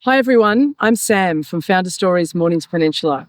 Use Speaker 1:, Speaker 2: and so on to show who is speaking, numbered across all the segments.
Speaker 1: Hi everyone, I'm Sam from Founder Stories Mornington Peninsula.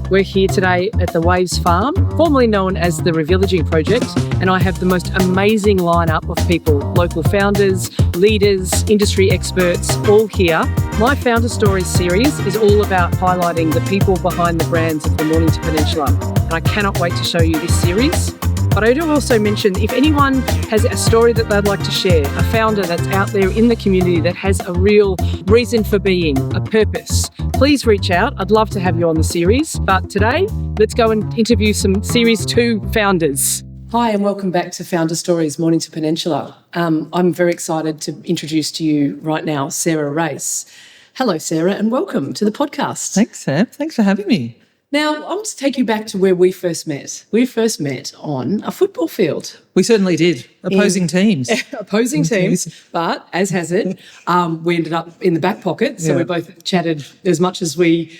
Speaker 1: We're here today at the Waves Farm, formerly known as the Revillaging Project, and I have the most amazing lineup of people, local founders, leaders, industry experts, all here. My Founder Stories series is all about highlighting the people behind the brands of the Mornington Peninsula, and I cannot wait to show you this series. But I do also mention if anyone has a story that they'd like to share, a founder that's out there in the community that has a real reason for being, a purpose, please reach out. I'd love to have you on the series. But today, let's go and interview some Series 2 founders. Hi and welcome back to Founder Stories Mornington Peninsula. I'm very excited to introduce to you right now Sarah Race. Hello, Sarah, and welcome to the podcast.
Speaker 2: Thanks, Sam. Thanks for having me.
Speaker 1: Now, I want to take you back to where we first met. We first met on a football field.
Speaker 2: We certainly did. Opposing teams.
Speaker 1: Opposing teams, but as has it, we ended up in the back pocket, so we both chatted as much as we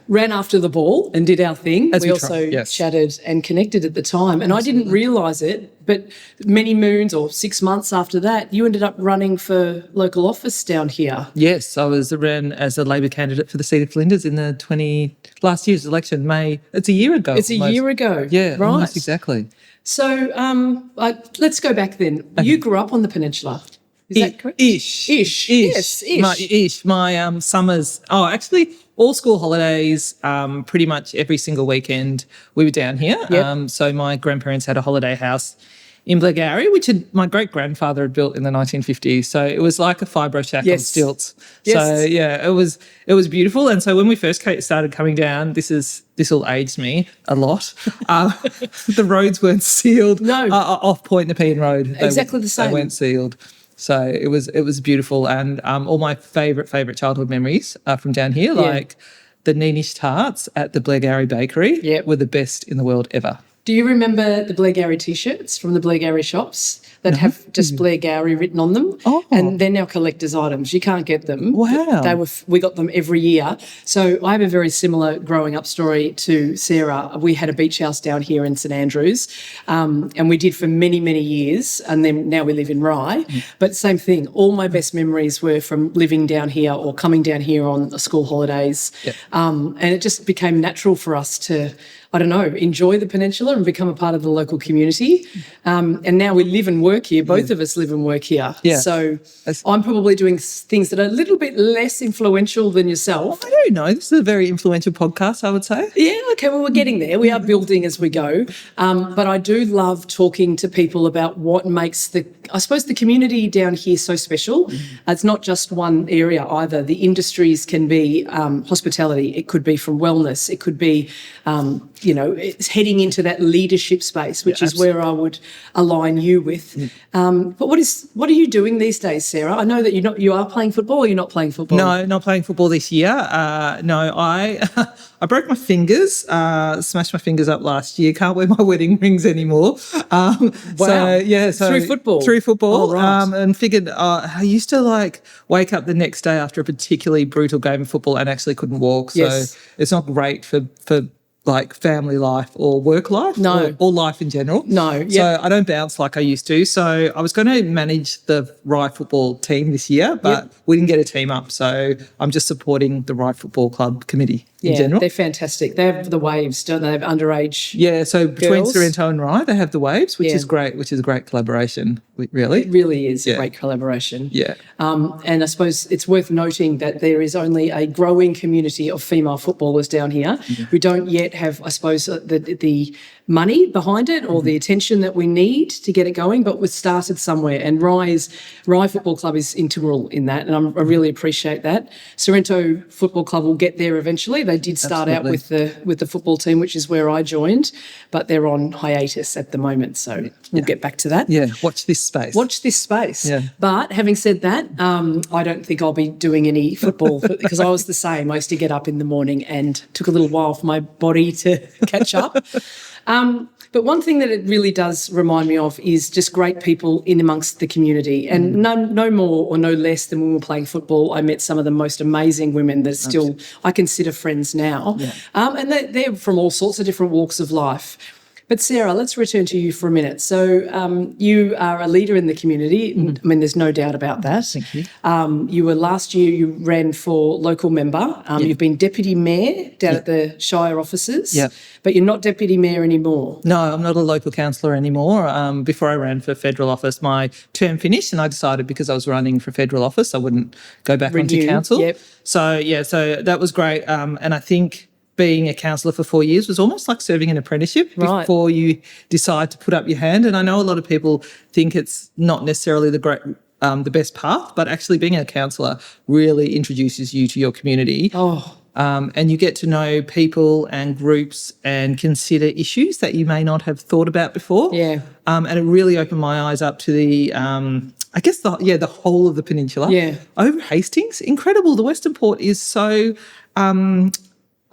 Speaker 1: ran after the ball and did our thing. We also chatted and connected at the time, and I didn't realise it, but many moons or 6 months after that, you ended up running for local office down here.
Speaker 2: Yes, I was ran as a Labor candidate for the seat of Flinders in the last year's election, May. It's a year ago.
Speaker 1: It's a year ago.
Speaker 2: Yeah,
Speaker 1: right.
Speaker 2: Almost exactly.
Speaker 1: So let's go back then. Okay. You grew up on the peninsula. Is that correct?
Speaker 2: Ish.
Speaker 1: Yes, ish.
Speaker 2: My summers, actually all school holidays, pretty much every single weekend we were down here.
Speaker 1: Yep.
Speaker 2: So my grandparents had a holiday house in Blackgowrie, which my great-grandfather had built in the 1950s. So it was like a fibro shack on stilts.
Speaker 1: Yes.
Speaker 2: So, yeah, it was beautiful. And so when we first started coming down, this will age me a lot, the roads weren't sealed.
Speaker 1: No.
Speaker 2: Off Point Nepean Road.
Speaker 1: Exactly the same.
Speaker 2: They weren't sealed. So it was beautiful. And all my favourite childhood memories are from down here, like the Neenish tarts at the Blackgowrie Bakery were the best in the world ever.
Speaker 1: Do you remember the Blackgowrie T-shirts from the Blackgowrie shops that have just Blackgowrie written on them?
Speaker 2: Oh.
Speaker 1: And they're now collector's items. You can't get them.
Speaker 2: Wow.
Speaker 1: We got them every year. So I have a very similar growing up story to Sarah. We had a beach house down here in St Andrews, and we did for many, many years, and then now we live in Rye. But same thing, all my best memories were from living down here or coming down here on the school holidays.
Speaker 2: Yep.
Speaker 1: And it just became natural for us to, I don't know, enjoy the peninsula and become a part of the local community. And now we live and work here. Both of us live and work here.
Speaker 2: Yeah.
Speaker 1: So I'm probably doing things that are a little bit less influential than yourself.
Speaker 2: I don't know. This is a very influential podcast, I would say.
Speaker 1: Yeah, okay, well, we're getting there. We are building as we go. But I do love talking to people about what makes the community down here so special. It's not just one area either. The industries can be hospitality. It could be from wellness. It could be it's heading into that leadership space, which is where I would align you with. But what are you doing these days, Sarah? I know that you are playing football, or you're not playing football?
Speaker 2: No, not playing football this year. No, I broke my fingers, smashed my fingers up last year. Can't wear my wedding rings anymore.
Speaker 1: Wow.
Speaker 2: So
Speaker 1: through football.
Speaker 2: Oh,
Speaker 1: right.
Speaker 2: And figured I used to wake up the next day after a particularly brutal game of football and actually couldn't walk. So it's not great for family life or work life or life in general.
Speaker 1: No.
Speaker 2: So I don't bounce like I used to. So I was going to manage the Rye football team this year, but we didn't get a team up. So I'm just supporting the Rye Football Club committee in general.
Speaker 1: They're fantastic. They have the Waves, don't they? They have underage
Speaker 2: so between
Speaker 1: girls.
Speaker 2: Sorrento and Rye, they have the Waves, which is great, which is a great collaboration, really.
Speaker 1: It really is a great collaboration.
Speaker 2: Yeah.
Speaker 1: And I suppose it's worth noting that there is only a growing community of female footballers down here who don't yet have, I suppose, the money behind it or the attention that we need to get it going, but we've started somewhere, and Rye Football Club is integral in that, and I really appreciate that. Sorrento Football Club will get there eventually. They did start out with the football team, which is where I joined, but they're on hiatus at the moment, so we'll get back to that.
Speaker 2: Yeah, watch this space.
Speaker 1: Yeah. But having said that, I don't think I'll be doing any football because I was the same. I used to get up in the morning and took a little while for my body to catch up. But one thing that it really does remind me of is just great people in amongst the community, and no more or no less than when we were playing football. I met some of the most amazing women that still I consider friends now, and they're from all sorts of different walks of life. But Sarah, let's return to you for a minute. So you are a leader in the community. I mean, there's no doubt about that.
Speaker 2: Thank you.
Speaker 1: You were last year, you ran for local member. You've been deputy mayor down at the Shire offices, but you're not deputy mayor anymore.
Speaker 2: No, I'm not a local councillor anymore. Before I ran for federal office, my term finished and I decided because I was running for federal office, I wouldn't go back onto council. So that was great. And I think being a councillor for 4 years was almost like serving an apprenticeship before you decide to put up your hand. And I know a lot of people think it's not necessarily the best path, but actually being a councillor really introduces you to your community. And you get to know people and groups and consider issues that you may not have thought about before. And it really opened my eyes up to the the whole of the peninsula. Over Hastings, incredible. The Western Port is so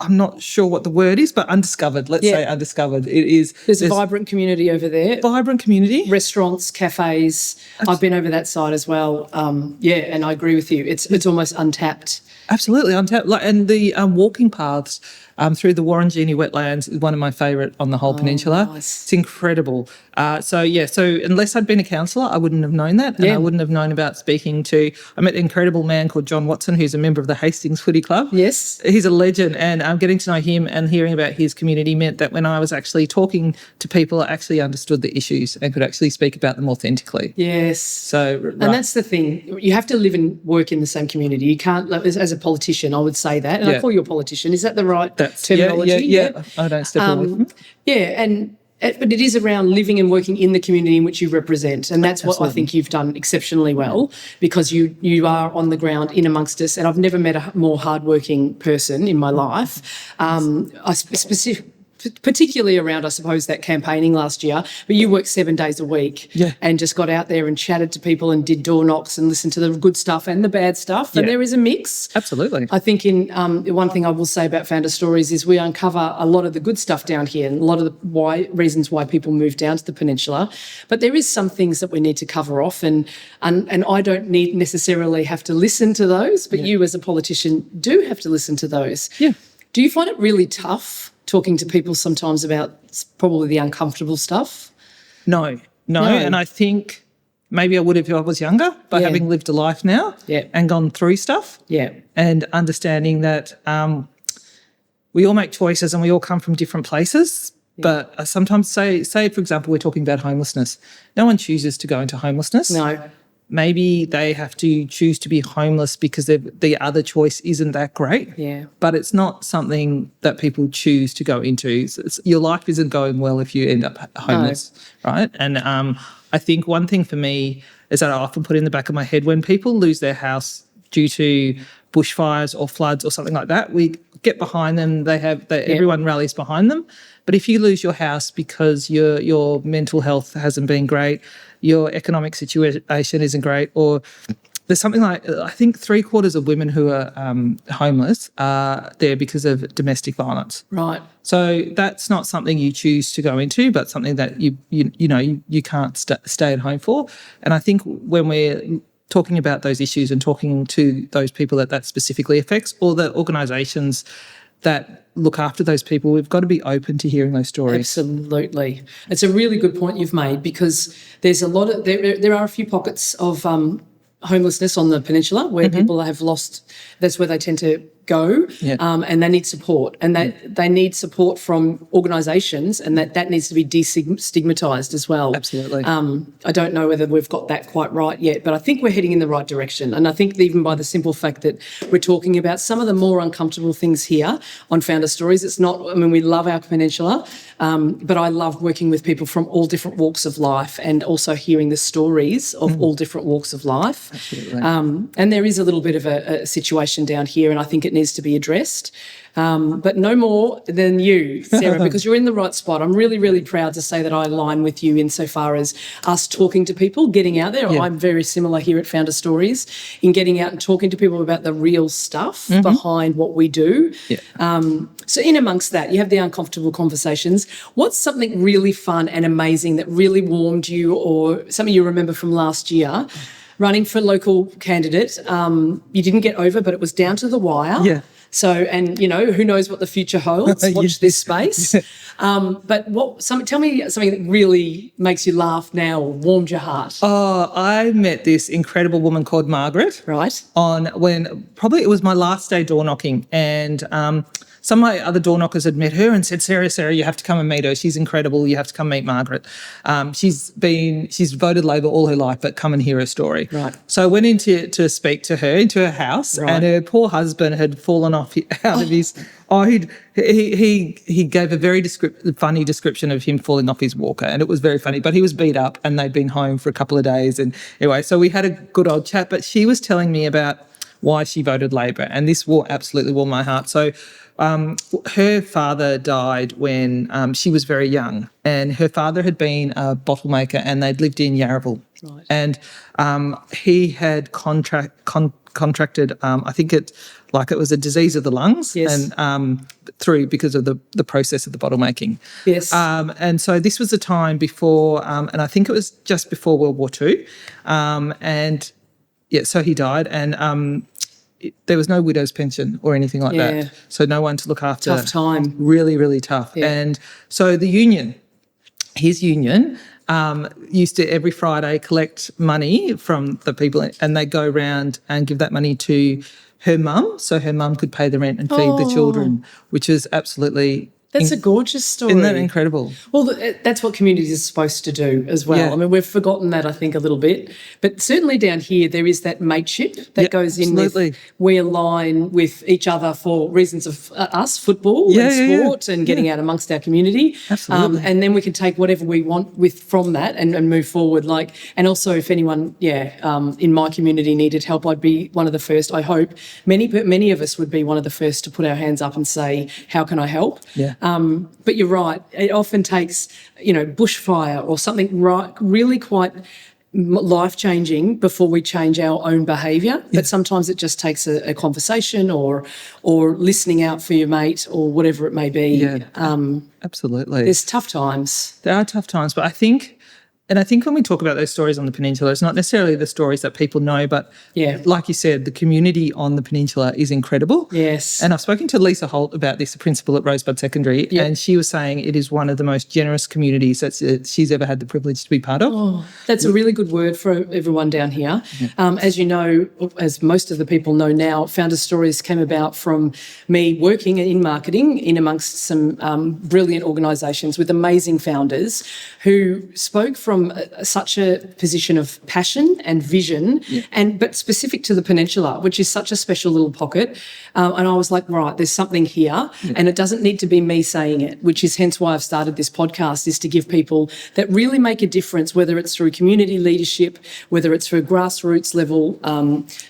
Speaker 2: I'm not sure what the word is, but undiscovered. Let's say undiscovered. It is.
Speaker 1: There's a vibrant community over there.
Speaker 2: Vibrant community.
Speaker 1: Restaurants, cafes. I've been over that side as well. And I agree with you. It's almost untapped.
Speaker 2: Absolutely untapped. And the walking paths through the Warringini wetlands is one of my favourite on the whole peninsula.
Speaker 1: Nice.
Speaker 2: It's incredible. So unless I'd been a councillor, I wouldn't have known that, and I wouldn't have known about speaking to. I met an incredible man called John Watson, who's a member of the Hastings Footy Club.
Speaker 1: Yes,
Speaker 2: he's a legend, and getting to know him and hearing about his community meant that when I was actually talking to people, I actually understood the issues and could actually speak about them authentically.
Speaker 1: Yes.
Speaker 2: So,
Speaker 1: and that's the thing. You have to live and work in the same community. You can't, as a politician, I would say that, and I call you a politician. Is that the right terminology?
Speaker 2: Yeah. I don't step away from it.
Speaker 1: But it is around living and working in the community in which you represent, and that's what I think you've done exceptionally well, because you are on the ground in amongst us, and I've never met a more hardworking person in my life. Particularly around, I suppose, that campaigning last year, but you worked 7 days a week and just got out there and chatted to people and did door knocks and listened to the good stuff and the bad stuff, and there is a mix.
Speaker 2: Absolutely.
Speaker 1: I think one thing I will say about Founder Stories is we uncover a lot of the good stuff down here and a lot of the reasons why people move down to the peninsula, but there is some things that we need to cover off, and I don't necessarily have to listen to those, but you as a politician do have to listen to those. Do you find it really tough talking to people sometimes about probably the uncomfortable stuff? No. And I think maybe I would if I was younger, but having lived a life now and gone through stuff and understanding that we all make choices and we all come from different places, but I sometimes say, for example, we're talking about homelessness. No one chooses to go into homelessness. No. Maybe they have to choose to be homeless because the other choice isn't that great. But it's not something that people choose to go into. Your life isn't going well if you end up homeless, right? And I think one thing for me is that I often put in the back of my head when people lose their house due to bushfires or floods or something like that, we get behind them. Everyone rallies behind them. But if you lose your house because your mental health hasn't been great, your economic situation isn't great, or there's something like, I think 3/4 of women who are homeless are there because of domestic violence. Right. So that's not something you choose to go into, but something that you can't stay at home for. And I think when we're talking about those issues and talking to those people that specifically affects, or the organisations that look after those people, we've got to be open to hearing those stories. Absolutely. It's a really good point you've made, because there's there are a few pockets of homelessness on the peninsula where people have lost, that's where they tend to go, and they need support, and they need support from organisations, and that needs to be destigmatised as well. Absolutely. I don't know whether we've got that quite right yet, but I think we're heading in the right direction, and I think even by the simple fact that we're talking about some of the more uncomfortable things here on Founder Stories, it's not, I mean, we love our peninsula, but I love working with people from all different walks of life and also hearing the stories of all different walks of life. Absolutely. And there is a little bit of a situation down here, and I think it needs to be addressed. But no more than you, Sarah, because you're in the right spot. I'm really, really proud to say that I align with you insofar as us talking to people, getting out there. I'm very similar here at Founder Stories in getting out and talking to people about the real stuff behind what we do. So in amongst that, you have the uncomfortable conversations. What's something really fun and amazing that really warmed you, or something you remember from last year? Running for local candidate, you didn't get over, but it was down to the wire. So, and, you know, who knows what the future holds? Watch this space. But tell me something that really makes you laugh now or warmed your heart.
Speaker 2: Oh, I met this incredible woman called Margaret.
Speaker 1: Right.
Speaker 2: Probably it was my last day door knocking, and some of my other door knockers had met her and said, Sarah, you have to come and meet her. She's incredible. You have to come meet Margaret. She's voted Labor all her life, but come and hear her story.
Speaker 1: Right.
Speaker 2: So I went in to speak to her, into her house, and her poor husband had fallen off out of his... He gave a very funny description of him falling off his walker, and it was very funny. But he was beat up, and they'd been home for a couple of days. And anyway, so we had a good old chat. But she was telling me about why she voted Labor, and this absolutely warmed my heart. So her father died when she was very young, and her father had been a bottle maker, and they'd lived in Yarraville.
Speaker 1: Right.
Speaker 2: And he had contracted, I think it was a disease of the lungs,
Speaker 1: yes.
Speaker 2: and because of the process of the bottle making.
Speaker 1: Yes.
Speaker 2: And so this was a time before, and I think it was just before World War II, and yeah, so he died, and there was no widow's pension or anything like that, so no one to look after.
Speaker 1: Tough time.
Speaker 2: Really, really tough. Yeah. And so his union used to every Friday collect money from the people, and they go around and give that money to her mum, so her mum could pay the rent and feed the children, which is absolutely...
Speaker 1: That's a gorgeous story.
Speaker 2: Isn't that incredible?
Speaker 1: Well, that's what communities are supposed to do as well. Yeah. I mean, we've forgotten that, I think, a little bit. But certainly down here there is that mateship that goes in with we align with each other for reasons of us, football and sport and getting out amongst our community.
Speaker 2: Absolutely.
Speaker 1: And then we can take whatever we want from that and move forward. And also if anyone, in my community needed help, I'd be one of the first, I hope. Many of us would be one of the first to put our hands up and say, how can I help?
Speaker 2: Yeah.
Speaker 1: But you're right. It often takes, bushfire or something really quite life-changing before we change our own behaviour. Yeah. But sometimes it just takes a conversation or listening out for your mate or whatever it may be.
Speaker 2: Yeah, absolutely.
Speaker 1: There's tough times.
Speaker 2: There are tough times, but I think when we talk about those stories on the peninsula, it's not necessarily the stories that people know, but like you said, the community on the peninsula is incredible.
Speaker 1: Yes.
Speaker 2: And I've spoken to Lisa Holt about this, the principal at Rosebud Secondary, and she was saying it is one of the most generous communities that she's ever had the privilege to be part of.
Speaker 1: Oh, that's a really good word for everyone down here. Yeah. As you know, as most of the people know now, Founder Stories came about from me working in marketing in amongst some brilliant organisations with amazing founders who spoke from such a position of passion and vision, but specific to the peninsula, which is such a special little pocket. And I was like, right, there's something here, and it doesn't need to be me saying it, which is hence why I've started this podcast, is to give people that really make a difference, whether it's through community leadership, whether it's through grassroots level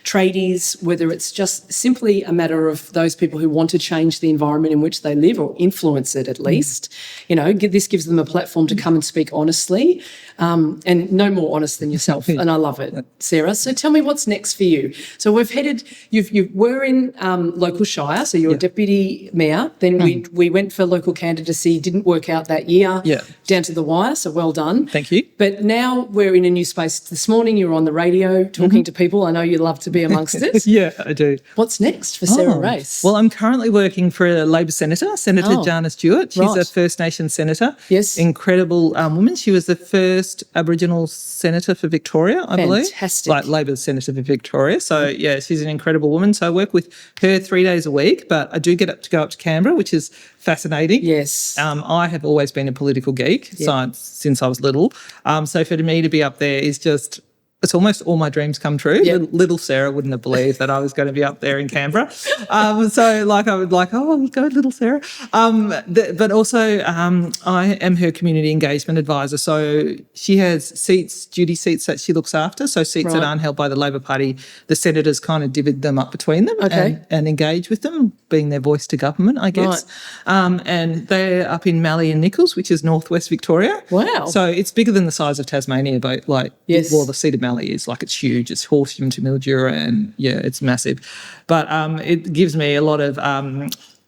Speaker 1: tradies, whether it's just simply a matter of those people who want to change the environment in which they live or influence it at least. This gives them a platform to come and speak honestly. And no more honest than yourself, and I love it, Sarah. So tell me what's next for you. So we've headed. You were in local shire, so you're a deputy mayor. Then we went for local candidacy, didn't work out that year. Yeah. Down to the wire. So well done.
Speaker 2: Thank you.
Speaker 1: But now we're in a new space. This morning you were on the radio talking to people. I know you love to be amongst it.
Speaker 2: Yeah, I do.
Speaker 1: What's next for Sarah Race?
Speaker 2: Well, I'm currently working for a Labor senator, Senator Jana Stewart. She's a First Nations senator.
Speaker 1: Yes.
Speaker 2: Incredible woman. She was the first Aboriginal senator for Victoria, I believe.
Speaker 1: Fantastic.
Speaker 2: Like Labor senator for Victoria. So, she's an incredible woman. So I work with her 3 days a week, but I do get to go up to Canberra, which is fascinating.
Speaker 1: Yes.
Speaker 2: I have always been a political geek since I was little. So for me to be up there is just... It's almost all my dreams come true. Yep. Little Sarah wouldn't have believed that I was going to be up there in Canberra. I would go little Sarah. But also I am her community engagement advisor. So she has duty seats that she looks after. So seats that aren't held by the Labor Party, the senators kind of divvied them up between them and engage with them, being their voice to government, I guess. Right. And they're up in Mallee and Nichols, which is northwest Victoria.
Speaker 1: Wow.
Speaker 2: So it's bigger than the size of Tasmania, but the seat of Mallee is it's huge. It's Horsham to Mildura, and it's massive. But it gives me a lot of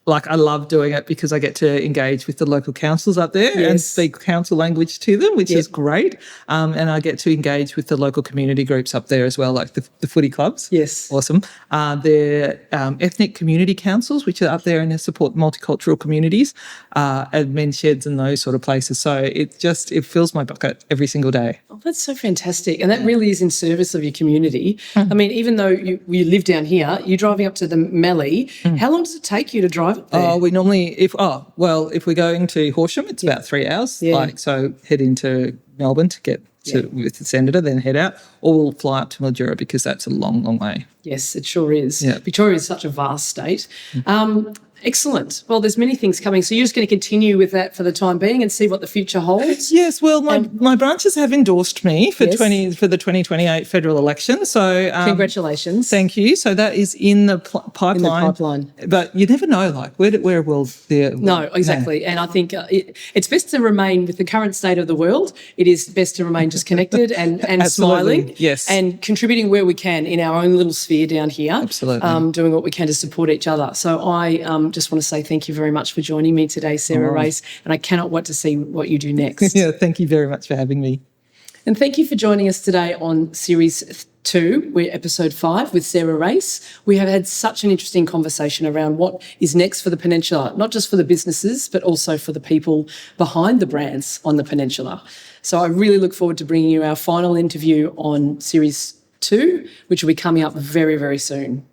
Speaker 2: like I love doing it because I get to engage with the local councils up there and speak council language to them, which is great. And I get to engage with the local community groups up there as well, like the footy clubs.
Speaker 1: Yes.
Speaker 2: Awesome. They're ethnic community councils, which are up there and they support multicultural communities, and men's sheds and those sort of places. So it fills my bucket every single day.
Speaker 1: Oh, that's so fantastic. And that really is in service of your community. I mean, even though you live down here, you're driving up to the Mallee. How long does it take you to drive up there?
Speaker 2: Oh, we normally, if we're going to Horsham, it's about 3 hours. So head into Melbourne to get with the senator, then head out, or we'll fly up to Mildura because that's a long, long way.
Speaker 1: Yes, it sure is.
Speaker 2: Yeah.
Speaker 1: Victoria is such a vast state. Excellent. Well, there's many things coming. So you're just going to continue with that for the time being and see what the future holds?
Speaker 2: Yes. Well, my branches have endorsed me for the 2028 federal election. So
Speaker 1: congratulations.
Speaker 2: Thank you. So that is in the pipeline. But you never know, like where will there?
Speaker 1: No, exactly. Yeah. And I think it's best to remain with the current state of the world. It is best to remain just connected and smiling.
Speaker 2: Yes.
Speaker 1: And contributing where we can in our own little sphere down here.
Speaker 2: Absolutely.
Speaker 1: Doing what we can to support each other. So I just want to say thank you very much for joining me today, Sarah Race, and I cannot wait to see what you do next.
Speaker 2: Yeah, thank you very much for having me.
Speaker 1: And thank you for joining us today on Series 2, we're Episode 5 with Sarah Race. We have had such an interesting conversation around what is next for the Peninsula, not just for the businesses, but also for the people behind the brands on the Peninsula. So I really look forward to bringing you our final interview on Series 2, which will be coming up very, very soon.